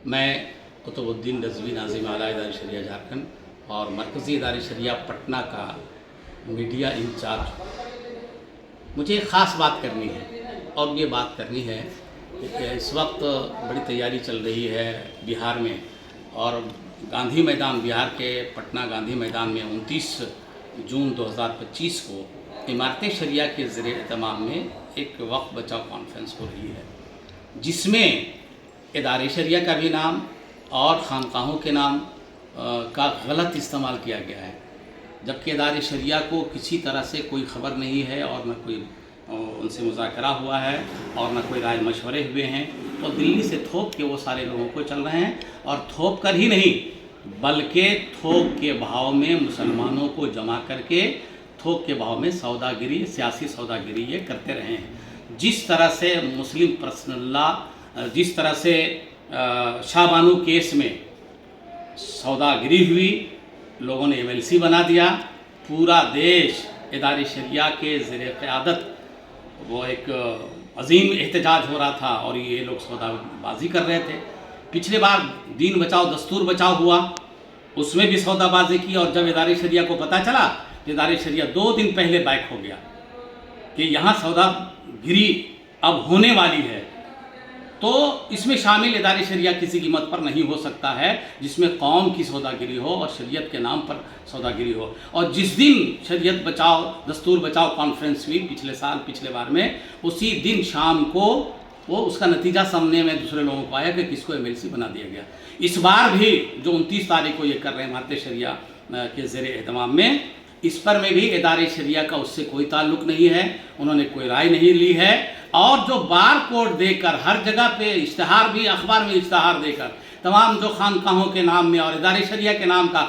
میں قطب الدین رضوی ناظم اعلیٰ ادارہ شریعہ جھارکھنڈ اور مرکزی ادارہ شریعہ پٹنہ کا میڈیا انچارج ہوں۔ مجھے ایک خاص بات کرنی ہے اور یہ بات کرنی ہے کہ اس وقت بڑی تیاری چل رہی ہے بہار میں، اور گاندھی میدان، بہار کے پٹنہ گاندھی میدان میں 29 جون 2025 کو عمارت شریعہ کے زیر اہتمام میں ایک وقف بچاؤ کانفرنس ہو رہی ہے، جس میں ادارہ شریعہ کا بھی نام اور خانقاہوں کے نام کا غلط استعمال کیا گیا ہے، جبکہ ادارہ شریعہ کو کسی طرح سے کوئی خبر نہیں ہے اور نہ کوئی ان سے مذاکرہ ہوا ہے اور نہ کوئی رائے مشورے ہوئے ہیں، تو دلی سے تھوک کے وہ سارے لوگوں کو چل رہے ہیں، اور تھوک کر ہی نہیں بلکہ تھوک کے بھاؤ میں مسلمانوں کو جمع کر کے تھوک کے بھاؤ میں سوداگری، سیاسی سوداگری یہ کرتے رہے ہیں۔ جس طرح سے مسلم پرسنل لا، جس طرح سے شاہ بانو کیس میں سوداگری ہوئی، لوگوں نے MLC بنا دیا، پورا دیش ادارہ شریعہ کے زیر قیادت وہ ایک عظیم احتجاج ہو رہا تھا اور یہ لوگ سودا بازی کر رہے تھے۔ پچھلے بار دین بچاؤ دستور بچاؤ ہوا، اس میں بھی سودا بازی کی، اور جب ادارہ شریعہ کو پتہ چلا کہ ادارہ شریعہ 2 دن پہلے بیک ہو گیا کہ یہاں سودا گری اب ہونے والی ہے، تو اس میں شامل ادارہ شریعہ کسی قیمت پر نہیں ہو سکتا ہے جس میں قوم کی سوداگری ہو اور شریعت کے نام پر سوداگری ہو۔ اور جس دن شریعت بچاؤ دستور بچاؤ کانفرنس ہوئی پچھلے بار میں، اسی دن شام کو وہ اس کا نتیجہ سامنے میں دوسرے لوگوں کو آیا کہ کس کو MLC بنا دیا گیا۔ اس بار بھی جو 29 تاریخ کو یہ کر رہے ہیں عمارت شریعہ کے زیر اہتمام میں، اس پر میں بھی ادارہ شریعہ کا اس سے کوئی تعلق نہیں ہے، انہوں نے کوئی رائے نہیں لی ہے، اور جو بار کوڈ دے کر ہر جگہ پہ اشتہار بھی، اخبار میں اشتہار دے کر تمام جو خانقاہوں کے نام میں اور ادارہ شریعہ کے نام کا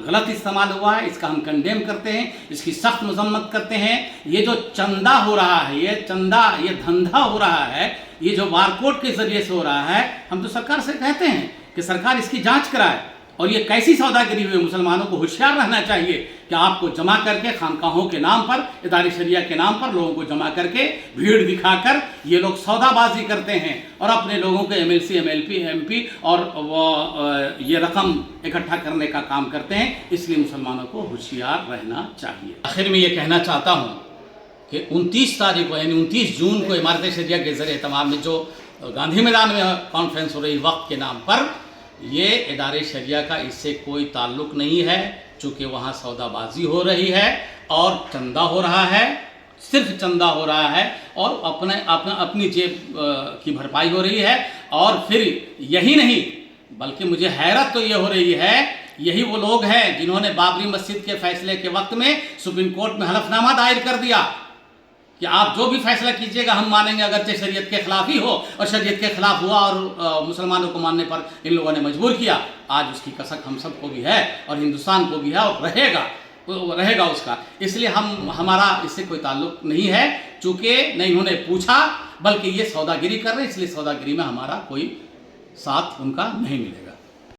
غلط استعمال ہوا ہے، اس کا ہم کنڈیم کرتے ہیں، اس کی سخت مذمت کرتے ہیں۔ یہ جو چندہ ہو رہا ہے، یہ دھندہ ہو رہا ہے، یہ جو بار کوڈ کے ذریعے سے ہو رہا ہے، ہم تو سرکار سے کہتے ہیں کہ سرکار اس کی جانچ کرائے، اور یہ کیسی سوداگری ہوئی؟ مسلمانوں کو ہوشیار رہنا چاہیے کہ آپ کو جمع کر کے خانقاہوں کے نام پر، ادارہ شریعہ کے نام پر لوگوں کو جمع کر کے بھیڑ دکھا کر یہ لوگ سودا بازی کرتے ہیں اور اپنے لوگوں کو MLC MP اور یہ رقم اکٹھا کرنے کا کام کرتے ہیں۔ اس لیے مسلمانوں کو ہوشیار رہنا چاہیے۔ آخر میں یہ کہنا چاہتا ہوں کہ 29 تاریخ کو یعنی 29 جون کو عمارت شریعہ کے زیر اہتمام میں جو گاندھی میدان میں کانفرنس ہو رہی وقت کے نام پر، یہ ادارہ شریعہ کا اس سے کوئی تعلق نہیں ہے، چونکہ وہاں سودا بازی ہو رہی ہے اور چندہ ہو رہا ہے، صرف چندہ ہو رہا ہے، اور اپنی جیب کی بھرپائی ہو رہی ہے۔ اور پھر یہی نہیں بلکہ مجھے حیرت تو یہ ہو رہی ہے، یہی وہ لوگ ہیں جنہوں نے بابری مسجد کے فیصلے کے وقت میں سپریم کورٹ میں حلف نامہ دائر کر دیا کہ آپ جو بھی فیصلہ کیجئے گا ہم مانیں گے، اگرچہ شریعت کے خلاف ہی ہو، اور شریعت کے خلاف ہوا اور مسلمانوں کو ماننے پر ان لوگوں نے مجبور کیا۔ آج اس کی کسک ہم سب کو بھی ہے اور ہندوستان کو بھی ہے اور رہے گا اس کا۔ اس لیے ہمارا اس سے کوئی تعلق نہیں ہے، چونکہ نہ انہوں نے پوچھا بلکہ یہ سوداگری کر رہے ہیں، اس لیے سوداگری میں ہمارا کوئی ساتھ ان کا نہیں ملے گا۔